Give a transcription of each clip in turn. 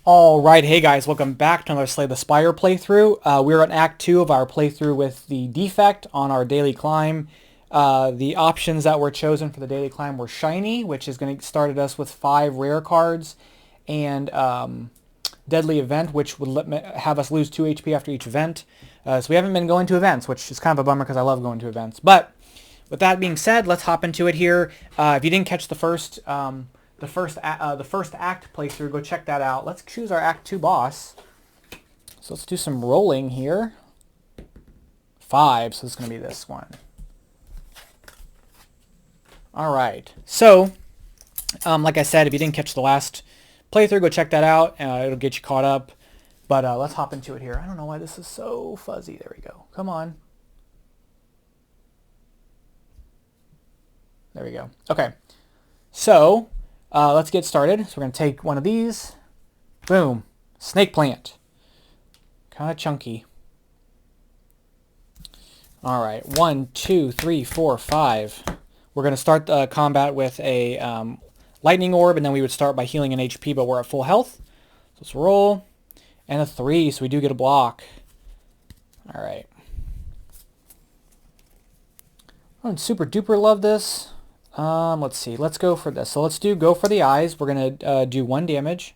Alright, hey guys, welcome back to another Slay the Spire playthrough. We're on Act 2 of our playthrough with the Defect on our daily climb. The options that were chosen for the daily climb were Shiny, which is going to start us with 5 rare cards, and Deadly Event, which would have us lose 2 HP after each event. So we haven't been going to events, which is kind of a bummer because I love going to events. But with that being said, let's hop into it here. If you didn't catch the first act playthrough, go check that out. Let's choose our Act 2 boss. So let's do some rolling here. 5, so this is going to be this one. Alright, so, like I said, if you didn't catch the last playthrough, go check that out. It'll get you caught up. But let's hop into it here. I don't know why this is so fuzzy. There we go. Come on. There we go. Okay, so let's get started. So we're going to take one of these. Boom. Snake plant. Kind of chunky. All right. 1, 2, 3, 4, 5. We're going to start the combat with a lightning orb, and then we would start by healing an HP, but we're at full health. So let's roll. And a 3, so we do get a block. All right. I don't super duper love this. Let's see. Let's go for this. So let's go for the eyes. We're going to do 1 damage.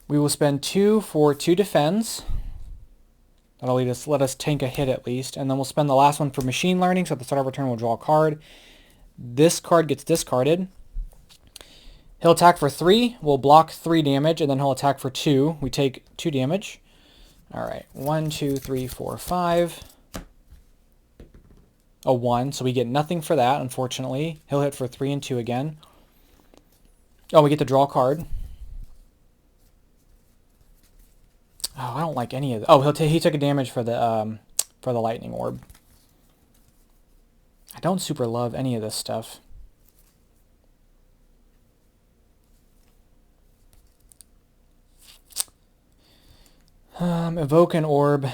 We will spend 2 for 2 defends. That'll let us tank a hit at least. And then we'll spend the last one for machine learning. So at the start of our turn, we'll draw a card. This card gets discarded. He'll attack for 3. We'll block 3 damage. And then he'll attack for 2. We take 2 damage. All right. 1, 2, 3, 4, 5. A 1, so we get nothing for that, unfortunately. He'll hit for 3 and 2 again. Oh, we get to draw a card. Oh, I don't like any of the... Oh, he took a damage for the lightning orb. I don't super love any of this stuff. Evoke an orb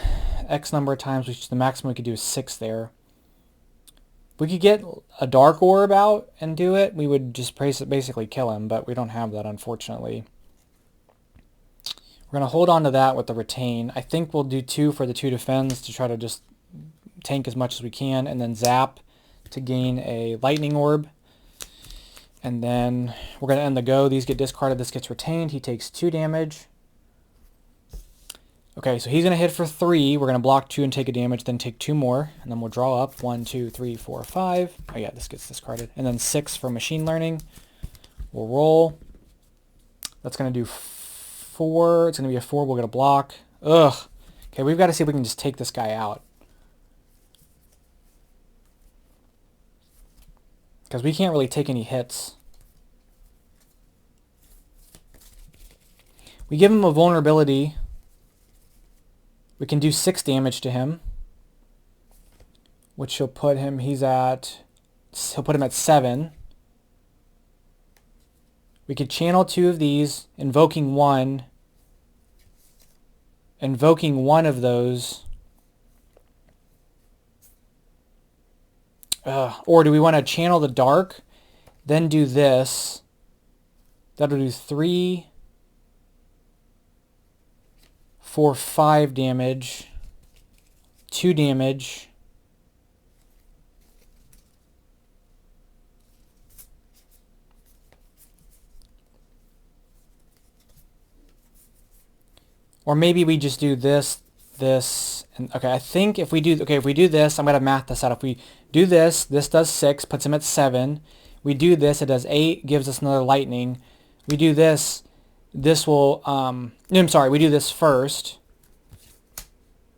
X number of times, which the maximum we could do is 6 there. We could get a dark orb out and do it. We would just basically kill him, but we don't have that, unfortunately. We're going to hold on to that with the retain. I think we'll do 2 for the 2 defends to try to just tank as much as we can, and then zap to gain a lightning orb. And then we're going to end the go. These get discarded. This gets retained. He takes 2 damage. Okay, so he's going to hit for 3. We're going to block 2 and take a damage, then take 2 more. And then we'll draw up 1, 2, 3, 4, 5. Oh yeah, this gets discarded. And then 6 for machine learning. We'll roll. That's going to do 4. It's going to be a 4. We'll get a block. Ugh. Okay, we've got to see if we can just take this guy out. Because we can't really take any hits. We give him a vulnerability. We can do 6 damage to him, which will put him, he'll put him at 7. We could channel 2 of these, invoking 1 of those. Or do we want to channel the dark, then do this? That'll do 3... 4, 5 damage, 2 damage, or maybe we just do this, and okay, I think if we do this, I'm going to math this out. If we do this, this does 6, puts him at 7. We do this, it does 8, gives us another lightning. We do this. This will, I'm sorry, we do this first.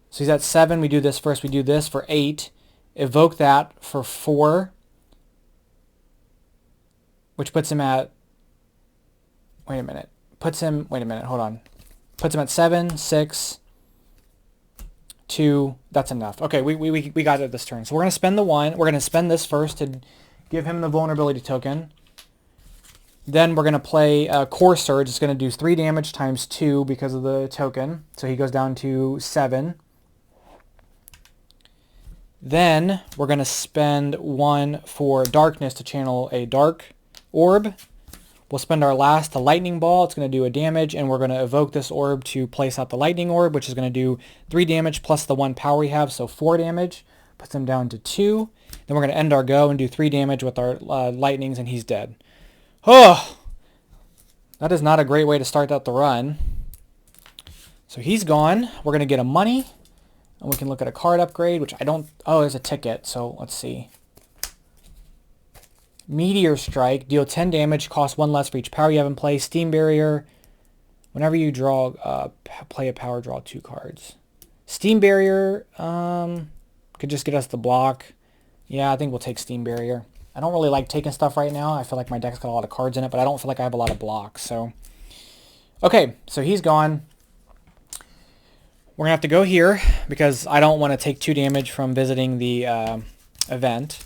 So he's at 7, we do this first, we do this for 8. Evoke that for 4. Which puts him at, wait a minute, hold on. Puts him at 7, 6, 2, that's enough. Okay, we got it this turn. So we're going to spend the 1, we're going to spend this first to give him the vulnerability token. Then we're going to play Core Surge. It's going to do 3 damage times 2 because of the token. So he goes down to 7. Then we're going to spend 1 for Darkness to channel a Dark Orb. We'll spend our last, the lightning ball. It's going to do a damage, and we're going to evoke this orb to place out the lightning orb, which is going to do 3 damage plus the 1 power we have, so 4 damage. Puts him down to 2. Then we're going to end our go and do 3 damage with our lightnings, and he's dead. Oh! That is not a great way to start out the run. So he's gone. We're going to get a money, and we can look at a card upgrade, which I don't... Oh, there's a ticket, so let's see. Meteor Strike, deal 10 damage, cost 1 less for each power you have in play. Steam Barrier, whenever you draw, play a power, draw 2 cards. Steam Barrier could just get us the block. Yeah, I think we'll take Steam Barrier. I don't really like taking stuff right now. I feel like my deck's got a lot of cards in it, but I don't feel like I have a lot of blocks. So, okay, so he's gone. We're going to have to go here because I don't want to take 2 damage from visiting the event.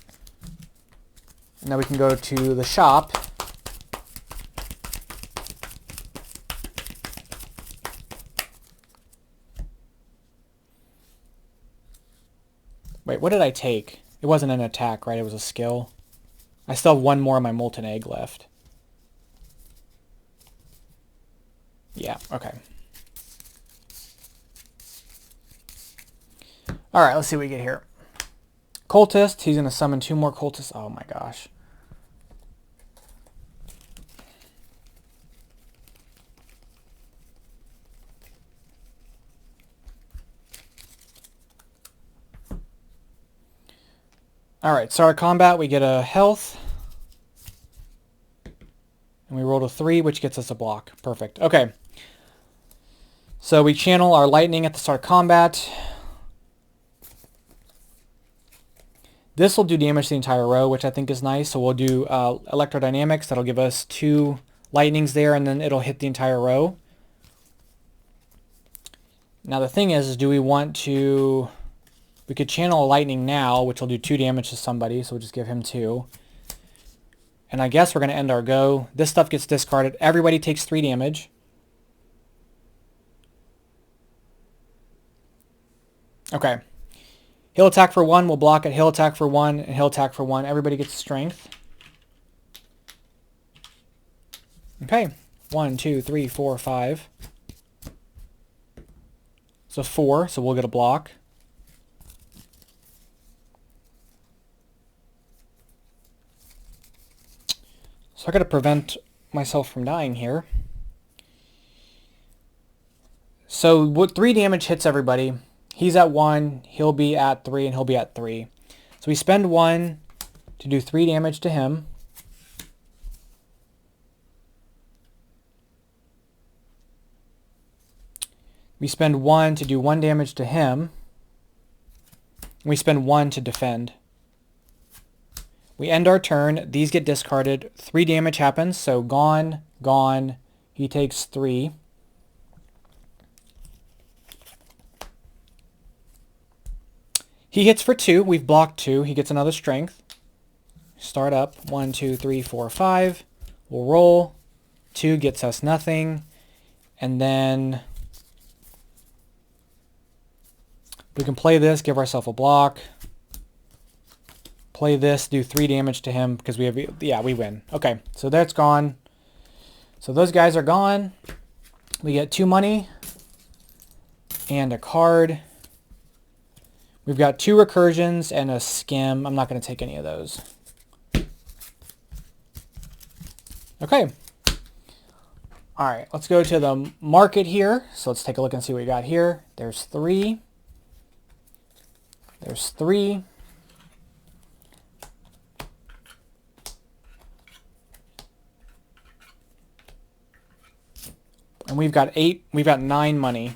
Now we can go to the shop. Wait, what did I take? It wasn't an attack, right? It was a skill. I still have 1 more of my molten egg left. Yeah, okay. Alright, let's see what we get here. Cultist, he's going to summon 2 more cultists. Oh my gosh. Alright, start combat, we get a health. And we rolled a 3, which gets us a block. Perfect. Okay. So we channel our lightning at the start of combat. This will do damage to the entire row, which I think is nice. So we'll do electrodynamics. That'll give us 2 lightnings there, and then it'll hit the entire row. Now the thing is do we want to... We could channel a lightning now, which will do 2 damage to somebody, so we'll just give him 2. And I guess we're going to end our go. This stuff gets discarded. Everybody takes 3 damage. Okay. He'll attack for 1, we'll block it. He'll attack for 1, and he'll attack for 1. Everybody gets strength. Okay. 1, 2, 3, 4, 5. So 4, so we'll get a block. So I got to prevent myself from dying here. So what 3 damage hits everybody. He's at 1, he'll be at 3, and he'll be at 3. So we spend 1 to do 3 damage to him. We spend 1 to do 1 damage to him. We spend 1 to defend. We end our turn. These get discarded. 3 damage happens. So gone, gone. He takes 3. He hits for 2. We've blocked 2. He gets another strength. Start up. 1, 2, 3, 4, 5. We'll roll. 2 gets us nothing. And then we can play this, give ourselves a block. Play this, do 3 damage to him because we have, yeah, we win. Okay, so that's gone. So those guys are gone. We get 2 money and a card. We've got 2 recursions and a skim. I'm not going to take any of those. Okay. All right, let's go to the market here. So let's take a look and see what we got here. There's 3. There's 3. And we've got 8. We've got 9 money.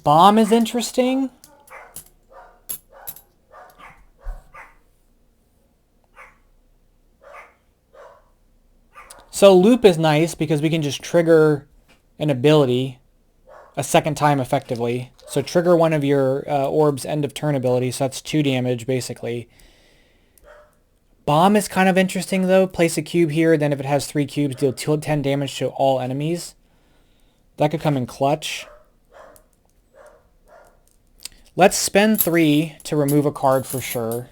Bomb is interesting. So loop is nice because we can just trigger an ability a second time effectively. So trigger one of your orb's end of turn ability, so that's 2 damage basically. Bomb is kind of interesting though. Place a cube here, then if it has 3 cubes, deal 10 damage to all enemies. That could come in clutch. Let's spend 3 to remove a card for sure.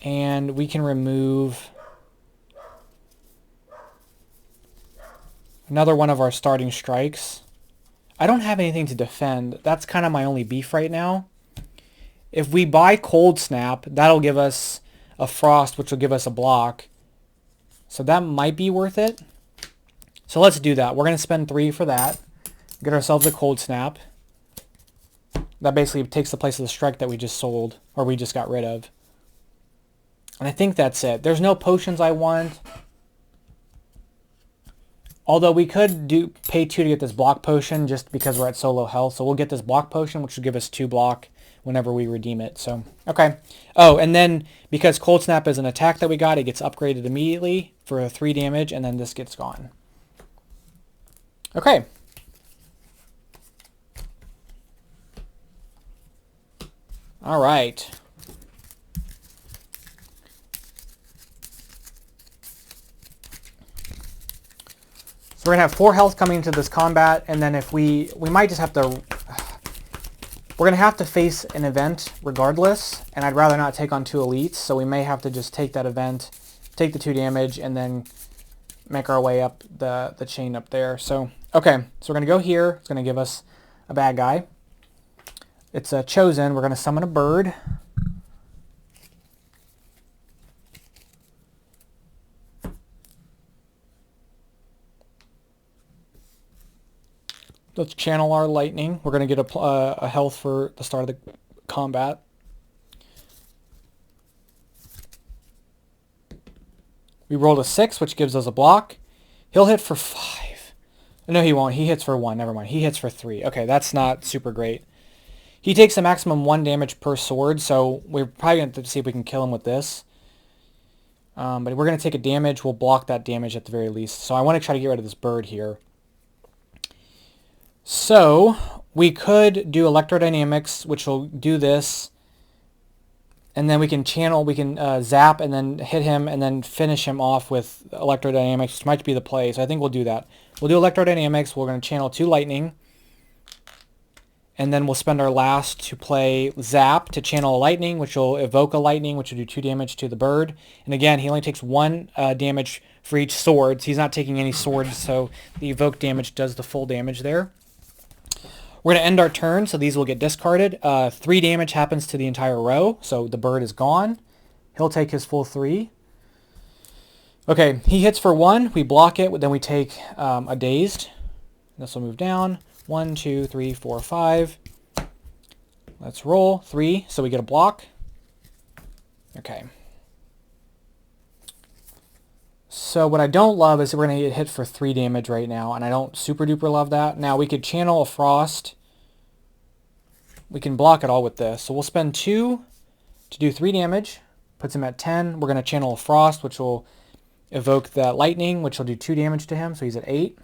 And we can remove another one of our starting strikes. I don't have anything to defend. That's kind of my only beef right now. If we buy Cold Snap, that'll give us a Frost, which will give us a block. So that might be worth it. So let's do that. We're going to spend 3 for that. Get ourselves a Cold Snap. That basically takes the place of the strike that we just sold, or we just got rid of. And I think that's it. There's no potions I want. Although we could pay 2 to get this block potion just because we're at so low health. So we'll get this block potion, which will give us 2 block whenever we redeem it. So, okay. Oh, and then because Cold Snap is an attack that we got, it gets upgraded immediately for 3 damage, and then this gets gone. Okay. All right. So we're going to have 4 health coming into this combat, and then if we might just have to, we're going to have to face an event regardless, and I'd rather not take on 2 elites, so we may have to just take that event, take the 2 damage, and then make our way up the chain up there. So, okay, so we're going to go here. It's going to give us a bad guy. It's a Chosen. We're going to summon a bird. Let's channel our lightning. We're going to get a health for the start of the combat. We rolled a 6, which gives us a block. He'll hit for 5. No, he won't. He hits for 1. Never mind. He hits for 3. Okay, that's not super great. He takes a maximum 1 damage per sword, so we're probably going to see if we can kill him with this. But we're going to take a damage. We'll block that damage at the very least. So I want to try to get rid of this bird here. So we could do electrodynamics, which will do this, and then we can channel, we can zap and then hit him and then finish him off with electrodynamics, which might be the play. So I think we'll do that. We'll do electrodynamics. We're going to channel 2 lightning, and then we'll spend our last to play zap to channel a lightning, which will evoke a lightning, which will do 2 damage to the bird. And again, he only takes 1 damage for each sword. So he's not taking any swords, so the evoke damage does the full damage there. We're going to end our turn, so these will get discarded. 3 damage happens to the entire row, so the bird is gone. He'll take his full 3. Okay, he hits for 1. We block it, then we take a dazed. This will move down. 1, 2, 3, 4, 5. Let's roll. 3, so we get a block. Okay. So what I don't love is we're going to get hit for 3 damage right now, and I don't super duper love that. Now we could channel a Frost. We can block it all with this. So we'll spend 2 to do 3 damage. Puts him at 10. We're going to channel a Frost, which will evoke that lightning, which will do 2 damage to him, so he's at 8.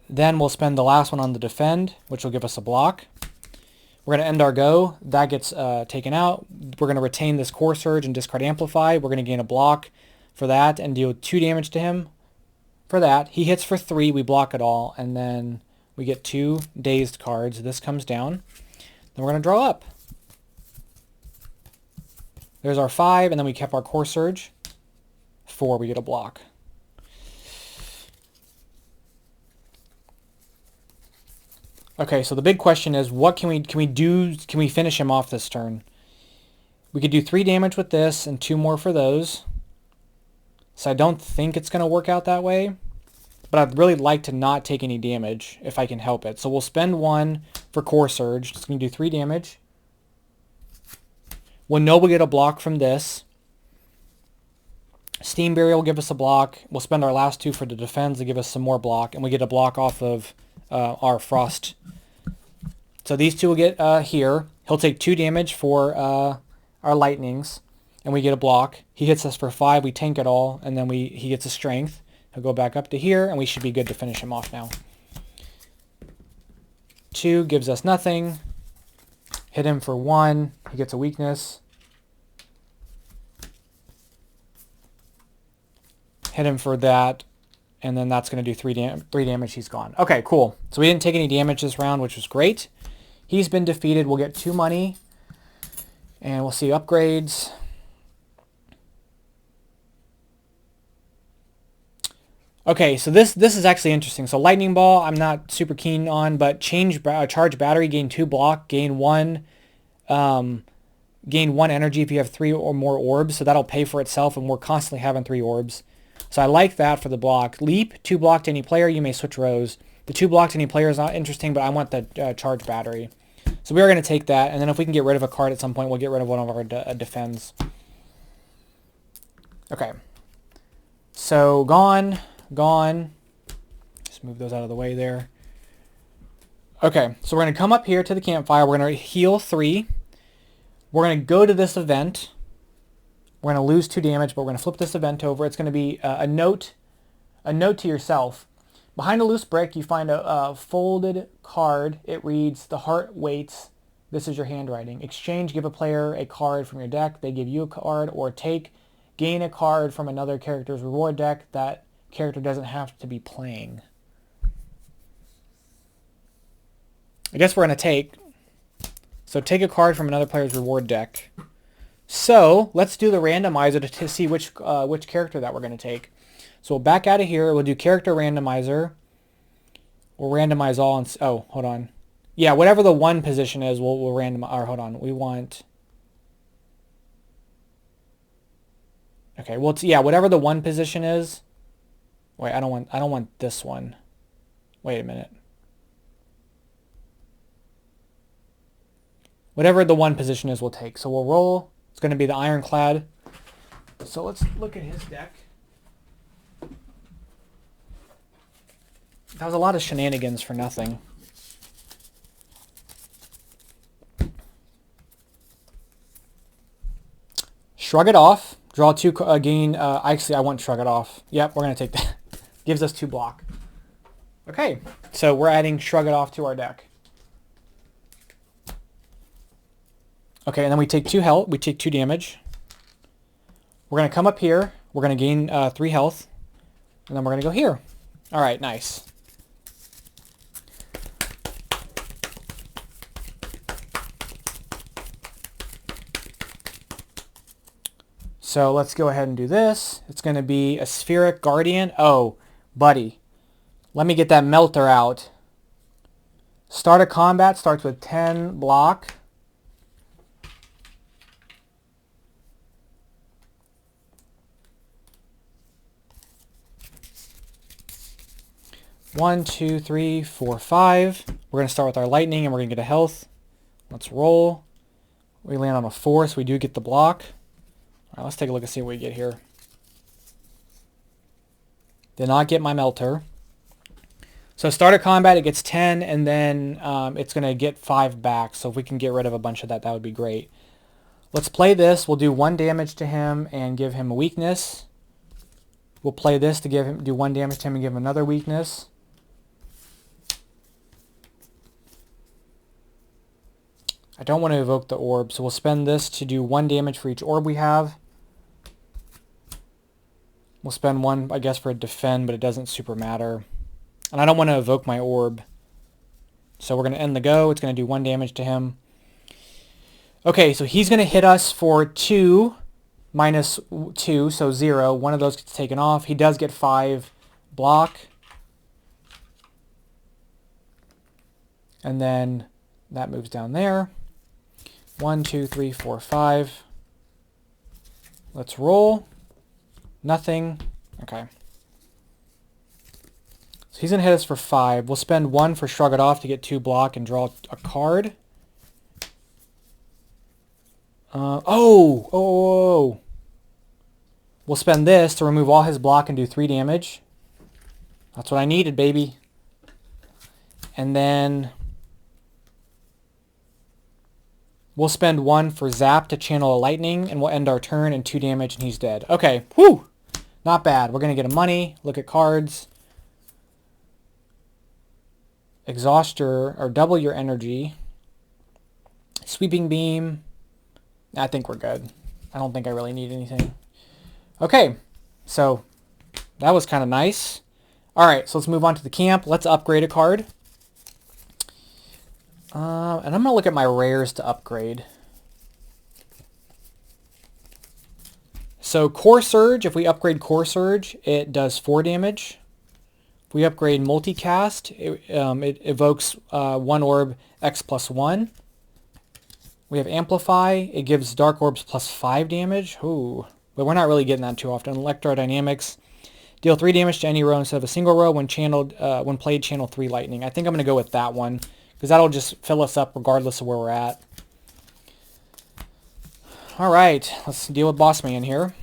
Then we'll spend the last one on the defend, which will give us a block. We're going to end our go. That gets taken out. We're going to retain this Core Surge and discard Amplify. We're going to gain a block for that and deal 2 damage to him for that. He hits for 3. We block it all, and then we get 2 dazed cards. This comes down. Then we're going to draw up. There's our 5, and then we kept our Core Surge. 4, we get a block. Okay, so the big question is, what can we do? Can we finish him off this turn? We could do 3 damage with this and 2 more for those. So I don't think it's going to work out that way. But I'd really like to not take any damage if I can help it. So we'll spend 1 for Core Surge. It's going to do 3 damage. We'll know we'll get a block from this. Steam Barrier will give us a block. We'll spend our last 2 for the defense to give us some more block. And we get a block off of our Frost. So these 2 will get here. He'll take 2 damage for our lightnings. And we get a block. He hits us for 5. We tank it all. And then he gets a strength. He'll go back up to here. And we should be good to finish him off now. 2 gives us nothing. Hit him for 1. He gets a weakness. Hit him for that. And then that's going to do 3 damage. He's gone. Okay, cool. So we didn't take any damage this round, which was great. He's been defeated. We'll get 2 money. And we'll see upgrades. Okay, so this is actually interesting. So Lightning Ball, I'm not super keen on, but charge battery, gain 2 block, gain 1 energy if you have 3 or more orbs. So that'll pay for itself, and we're constantly having 3 orbs. So I like that for the block. Leap, 2 block to any player. You may switch rows. The 2 block to any player is not interesting, but I want the charge battery. So we are going to take that, and then if we can get rid of a card at some point, we'll get rid of one of our defends. Okay. So gone. Just move those out of the way there. Okay, so we're going to come up here to the campfire. We're going to heal 3. We're going to go to this event. We're going to lose 2 damage, but we're going to flip this event over. It's going to be a note to yourself. Behind a loose brick, you find a folded card. It reads, "The heart waits. This is your handwriting. Exchange, give a player a card from your deck. They give you a card, or gain a card from another character's reward deck that character doesn't have to be playing." I guess we're going to take. So take a card from another player's reward deck. So let's do the randomizer to see which character that we're going to take. So we'll back out of here. We'll do character randomizer. We'll randomize all. Oh, hold on. Yeah, whatever the 1 position is, we'll randomize. Or hold on. We want. Okay. Well, yeah, whatever the 1 position is. Wait, I don't want this one. Wait a minute. Whatever the 1 position is, we'll take. So we'll roll. It's going to be the Ironclad. So let's look at his deck. That was a lot of shenanigans for nothing. Shrug it off. Draw 2, gain. Actually, I want Shrug it off. Yep, we're going to take that. Gives us 2 block. Okay, so we're adding Shrug it off to our deck. Okay, and then we take 2 health. We take 2 damage. We're going to come up here. We're going to gain 3 health. And then we're going to go here. All right, nice. So let's go ahead and do this. It's going to be a Spheric Guardian. Oh, buddy. Let me get that melter out. Start a combat. Starts with 10 block. One, two, three, four, 5. We're going to start with our lightning, and we're going to get a health. Let's roll. We land on a 4, so we do get the block. All right, let's take a look and see what we get here. Did not get my melter. So start a combat, it gets 10, and then it's going to get 5 back. So if we can get rid of a bunch of that, that would be great. Let's play this. We'll do 1 damage to him and give him a weakness. We'll play this to do 1 damage to him and give him another weakness. I don't want to evoke the orb, so we'll spend this to do 1 damage for each orb we have. We'll spend 1, I guess, for a defend, but it doesn't super matter. And I don't want to evoke my orb. So we're going to end the go. It's going to do 1 damage to him. Okay, so he's going to hit us for 2 minus 2, so 0. One of those gets taken off. He does get 5 block. And then that moves down there. 1, 2, 3, 4, 5. Let's roll. Nothing. Okay. So he's going to hit us for 5. We'll spend 1 for Shrug It Off to get 2 block and draw a card. Oh! We'll spend this to remove all his block and do 3 damage. That's what I needed, baby. And then we'll spend 1 for Zap to channel a lightning, and we'll end our turn and 2 damage, and he's dead. Okay, whew! Not bad. We're going to get a money. Look at cards. Exhaust or double your energy. Sweeping Beam. I think we're good. I don't think I really need anything. Okay, so That was kind of nice. All right, so let's move on to the camp. Let's upgrade a card. And I'm going to look at my rares to upgrade. So Core Surge, if we upgrade Core Surge, it does 4 damage. If we upgrade Multicast, it evokes 1 orb X plus 1. We have Amplify, it gives Dark Orbs plus 5 damage. Ooh, but we're not really getting that too often. Electrodynamics, deal 3 damage to any row instead of a single row. When played, channel 3 lightning. I think I'm going to go with that one, because that'll just fill us up regardless of where we're at. Alright, let's deal with Boss Man here.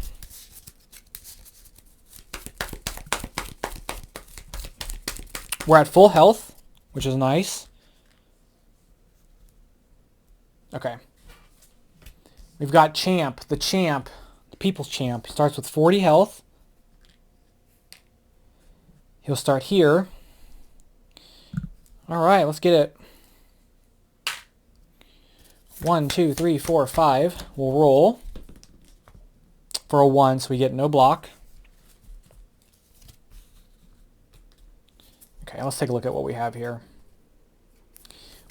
We're at full health, which is nice. Okay. We've got Champ, the People's Champ. He starts with 40 health. He'll start here. Alright, let's get it. 1, 2, 3, 4, 5. We'll roll for a 1, so we get no block. Okay, let's take a look at what we have here.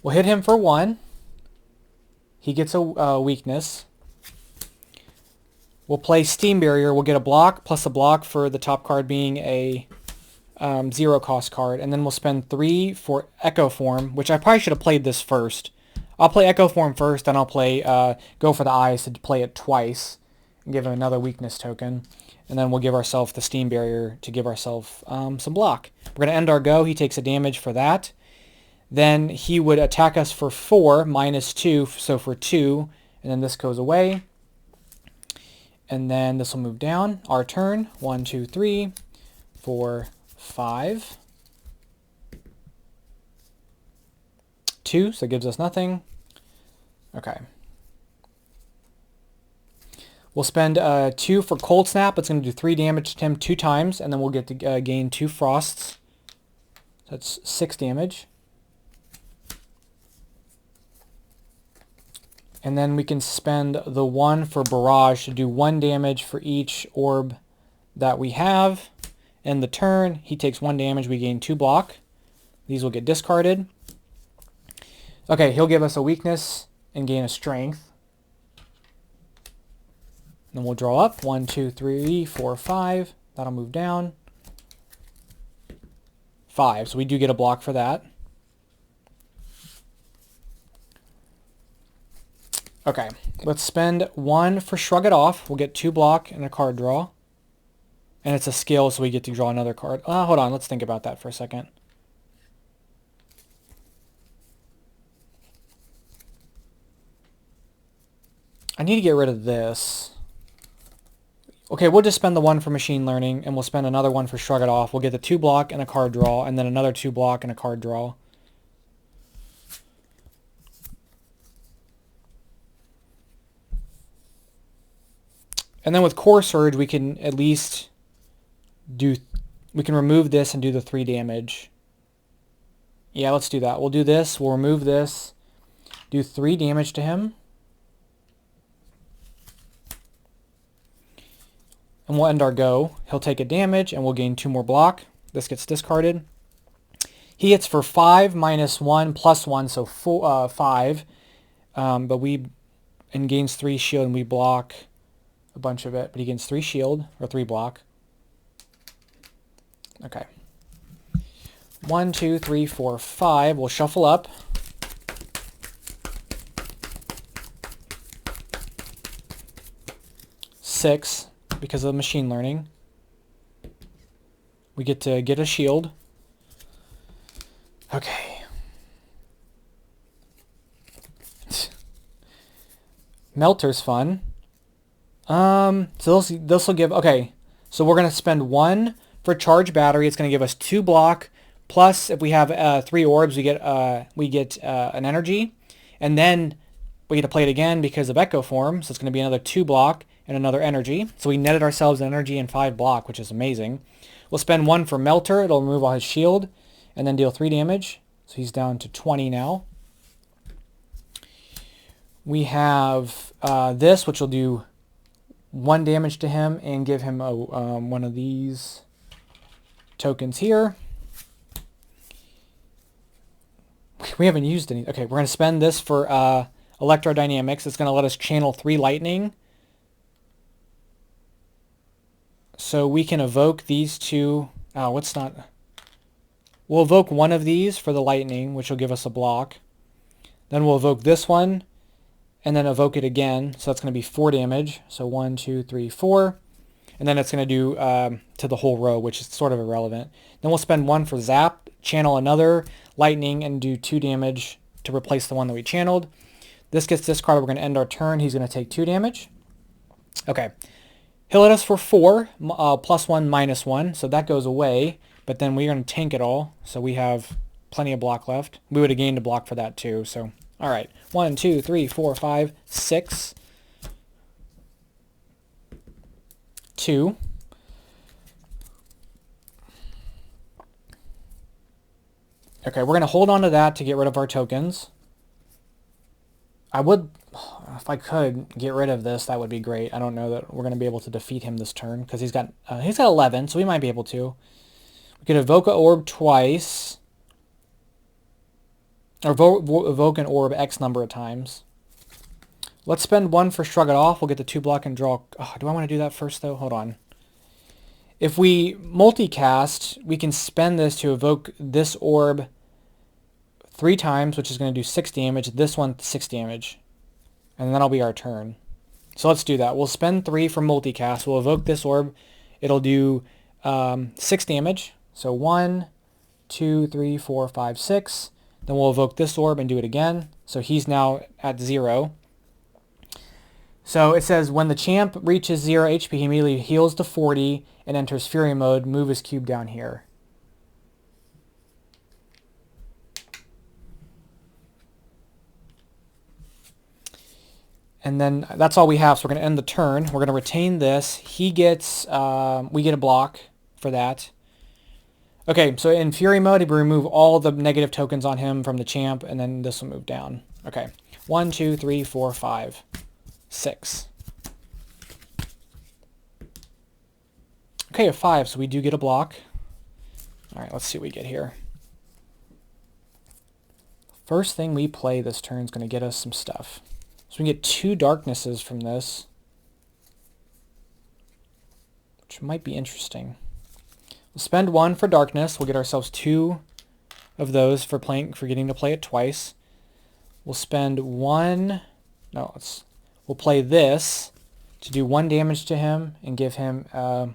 We'll hit him for 1. He gets a weakness. We'll play Steam Barrier. We'll get a block plus a block for the top card being a 0 cost card. And then we'll spend 3 for Echo Form, which I probably should have played this first. I'll play Echo Form first, then I'll play Go for the Eyes to play it twice and give him another weakness token. And then we'll give ourselves the Steam Barrier to give ourselves some block. We're going to end our go. He takes a damage for that. Then he would attack us for 4, minus 2, so for 2. And then this goes away. And then this will move down. Our turn. 1, 2, 3, 4, 5. 2, so it gives us nothing. Okay. We'll spend 2 for Cold Snap. It's going to do 3 damage to him 2 times, and then we'll get to gain 2 frosts. That's 6 damage. And then we can spend the 1 for Barrage to do 1 damage for each orb that we have. End the turn. He takes 1 damage. We gain 2 block. These will get discarded. Okay, he'll give us a weakness and gain a strength. Then we'll draw up. 1, 2, 3, 4, 5. That'll move down. 5. So we do get a block for that. Okay, let's spend 1 for Shrug It Off. We'll get 2 block and a card draw. And it's a skill, so we get to draw another card. Hold on, let's think about that for a second. I need to get rid of this. Okay, we'll just spend the 1 for Machine Learning, and we'll spend another 1 for Shrug It Off. We'll get the 2 block and a card draw, and then another 2 block and a card draw. And then with Core Surge, we can at least we can remove this and do the 3 damage. Yeah, let's do that. We'll do this. We'll remove this. Do 3 damage to him. And we'll end our go. He'll take a damage, and we'll gain 2 more block. This gets discarded. He hits for 5 minus 1 plus 1, so 5. And gains 3 shield, and we block a bunch of it. But he gains 3 shield, or 3 block. Okay. 1, 2, 3, 4, 5. We'll shuffle up. Six, because of Machine Learning. We get to get a shield. Okay. Melter's fun. So this will give, okay, so we're going to spend 1 for Charge Battery. It's going to give us 2 block, plus if we have 3 orbs, we get an energy, and then we get to play it again because of Echo Form, so it's going to be another 2 block and another energy. So we netted ourselves an energy and 5 block, which is amazing. We'll spend 1 for Melter. It'll remove all his shield, and then deal 3 damage. So he's down to 20 now. We have this, which will do 1 damage to him and give him one of these. tokens here. We haven't used any. Okay, we're going to spend this for electrodynamics. It's going to let us channel 3 lightning. So we can evoke these two. Oh, what's not? We'll evoke one of these for the lightning, which will give us a block. Then we'll evoke this one, and then evoke it again. So that's going to be 4 damage. So 1, 2, 3, 4. And then it's going to do to the whole row, which is sort of irrelevant. Then we'll spend 1 for zap, channel another lightning, and do 2 damage to replace the one that we channeled. This gets discarded. We're going to end our turn. He's going to take 2 damage. Okay. He'll hit us for 4, +1, -1, so that goes away. But then we're going to tank it all, so we have plenty of block left. We would have gained a block for that too. So, all right. 1, 2, 3, 4, 5, 6. 2. Okay, we're going to hold on to that to get rid of our tokens. I would, if I could get rid of this, that would be great. I don't know that we're going to be able to defeat him this turn because he's got 11, so we might be able to. We could evoke an orb twice, or evoke an orb X number of times. Let's spend 1 for Shrug It Off. We'll get the 2 block and draw. Oh, do I want to do that first, though? Hold on. If we multicast, we can spend this to evoke this orb 3 times, which is going to do 6 damage. This one, 6 damage. And that'll be our turn. So let's do that. We'll spend 3 for multicast. We'll evoke this orb. It'll do 6 damage. So 1, 2, 3, 4, 5, 6. Then we'll evoke this orb and do it again. So he's now at 0. So it says when the champ reaches 0 HP, he immediately heals to 40 and enters Fury mode. Move his cube down here. And then that's all we have. So we're going to end the turn. We're going to retain this. He gets, we get a block for that. Okay, so in Fury mode, we remove all the negative tokens on him from the champ, and then this will move down. Okay, 1, 2, 3, 4, 5, 6. Okay, a 5, so we do get a block. All right, let's see what we get here. First thing we play this turn is going to get us some stuff. So we can get 2 darknesses from this, which might be interesting. We'll spend 1 for darkness. We'll get ourselves 2 of those for getting to play it twice. We'll spend 1. No, we'll play this to do 1 damage to him and give him a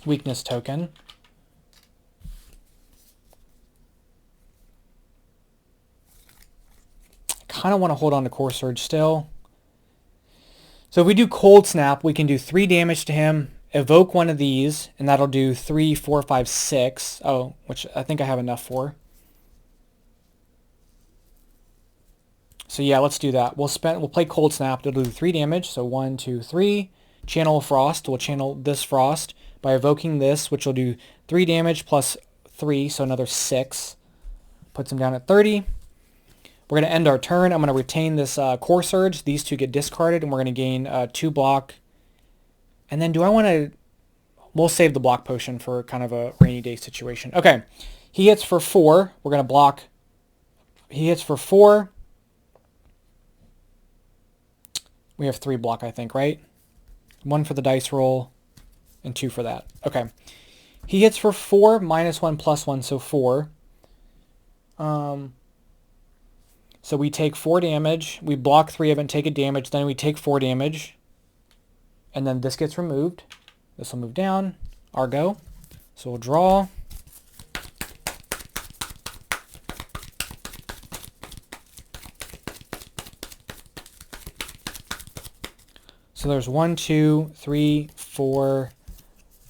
weakness token. Kind of want to hold on to Core Surge still. So if we do Cold Snap, we can do 3 damage to him, evoke one of these, and that'll do 3, 4, 5, 6. Oh, which I think I have enough for. So yeah, let's do that. We'll play Cold Snap. It'll do 3 damage. So 1, 2, 3. Channel Frost. We'll channel this Frost by evoking this, which will do 3 damage plus 3, so another 6. Puts him down at 30. We're going to end our turn. I'm going to retain this Core Surge. These 2 get discarded, and we're going to gain 2 block. And then do I want to... We'll save the block potion for kind of a rainy day situation. Okay. He hits for 4. We're going to block. He hits for 4. We have 3 block, I think, right? 1 for the dice roll and 2 for that. Okay. He hits for 4, -1, +1, so 4. So we take 4 damage. We block 3 of it and take a damage. Then we take 4 damage. And then this gets removed. This will move down. Our go. So we'll draw. So there's 1, 2, 3, 4,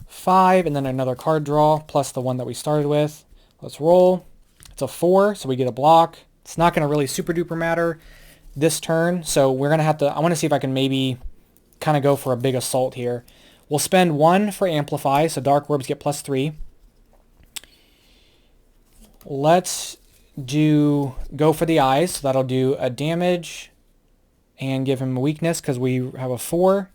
5, and then another card draw, plus the one that we started with. Let's roll. It's a 4, so we get a block. It's not going to really super duper matter this turn, so we're going to have to... I want to see if I can maybe kind of go for a big assault here. We'll spend 1 for Amplify, so Dark Orbs get +3. Let's go for the eyes, so that'll do a damage and give him a weakness because we have a 4.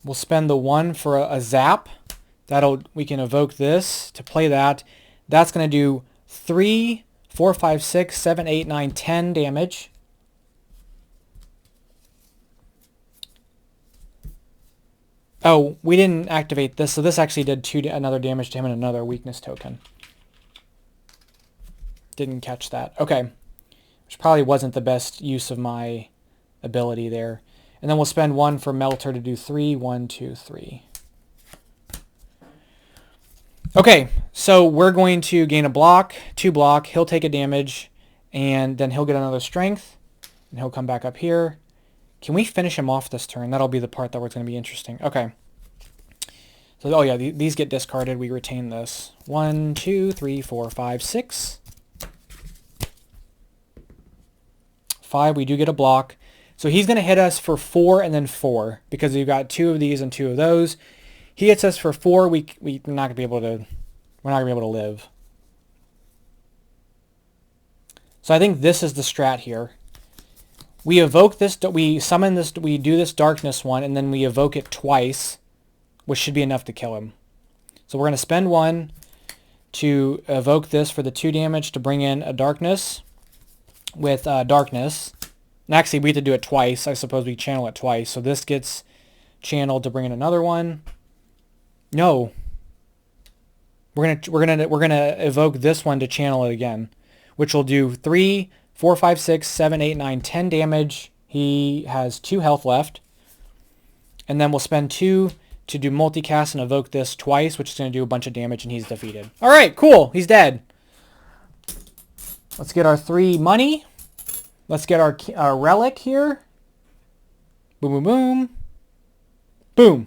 We'll spend the 1 for a zap. We can evoke this to play that. That's going to do 3, 4, 5, 6, 7, 8, 9, 10 damage. Oh, we didn't activate this, so this actually did another damage to him and another weakness token. Didn't catch that. Okay. Which probably wasn't the best use of my ability there. And then we'll spend 1 for Melter to do 3. 1, 2, 3. Okay, so we're going to gain a block, 2 block. He'll take a damage, and then he'll get another strength, and he'll come back up here. Can we finish him off this turn? That'll be the part that was going to be interesting. Okay. So, oh yeah, these get discarded. We retain this. 1, 2, 3, 4, 5, 6. 5, we do get a block. So he's going to hit us for 4 and then 4 because we've got 2 of these and 2 of those. He hits us for 4. We're not going to be able to live. So I think this is the strat here. We evoke this, we summon this, we do this darkness one, and then we evoke it twice, which should be enough to kill him. So we're going to spend 1 to evoke this for the 2 damage to bring in a darkness with darkness. And actually, we have to do it twice. I suppose we channel it twice. So this gets channeled to bring in another one. No. We're gonna evoke this one to channel it again, which will do 3, 4, 5, 6, 7, 8, 9, 10 damage. He has 2 health left. And then we'll spend 2 to do multicast and evoke this twice, which is going to do a bunch of damage, and he's defeated. All right, cool. He's dead. Let's get our 3 money. Let's get our relic here. Boom, boom, boom. Boom.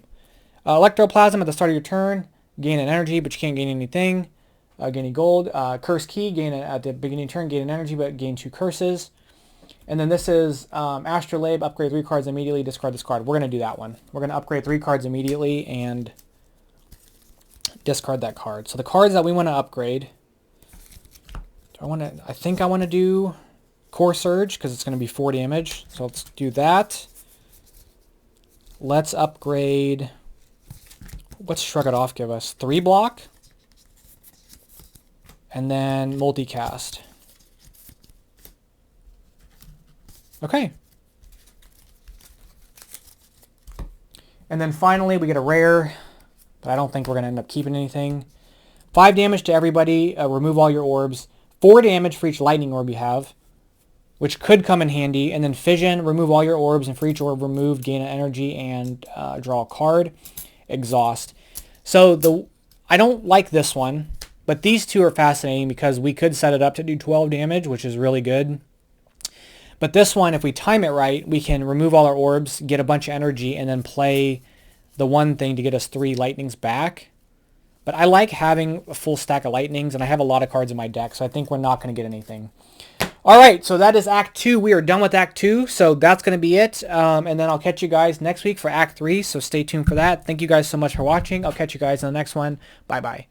Electroplasm at the start of your turn. Gain an energy, but you can't gain anything. Gain any gold. Curse key. Gain at the beginning of your turn. Gain an energy, but gain 2 curses. And then this is Astrolabe. Upgrade 3 cards immediately. Discard this card. We're going to do that one. We're going to upgrade 3 cards immediately and discard that card. So the cards that we want to upgrade. I think I want to do Core Surge because it's going to be 4 damage. So let's do that. Let's upgrade. What's Shrug It Off give us? 3 block. And then multicast. Okay. And then finally we get a rare, but I don't think we're going to end up keeping anything. 5 damage to everybody. Remove all your orbs. 4 damage for each lightning orb you have, which could come in handy. And then fission, remove all your orbs, and for each orb removed, gain an energy and draw a card. Exhaust. So I don't like this one, but these 2 are fascinating because we could set it up to do 12 damage, which is really good. But this one, if we time it right, we can remove all our orbs, get a bunch of energy, and then play the one thing to get us 3 lightnings back. But I like having a full stack of lightnings, and I have a lot of cards in my deck, so I think we're not going to get anything. All right, so that is Act 2. We are done with Act 2, so that's going to be it. And then I'll catch you guys next week for Act 3, so stay tuned for that. Thank you guys so much for watching. I'll catch you guys in the next one. Bye-bye.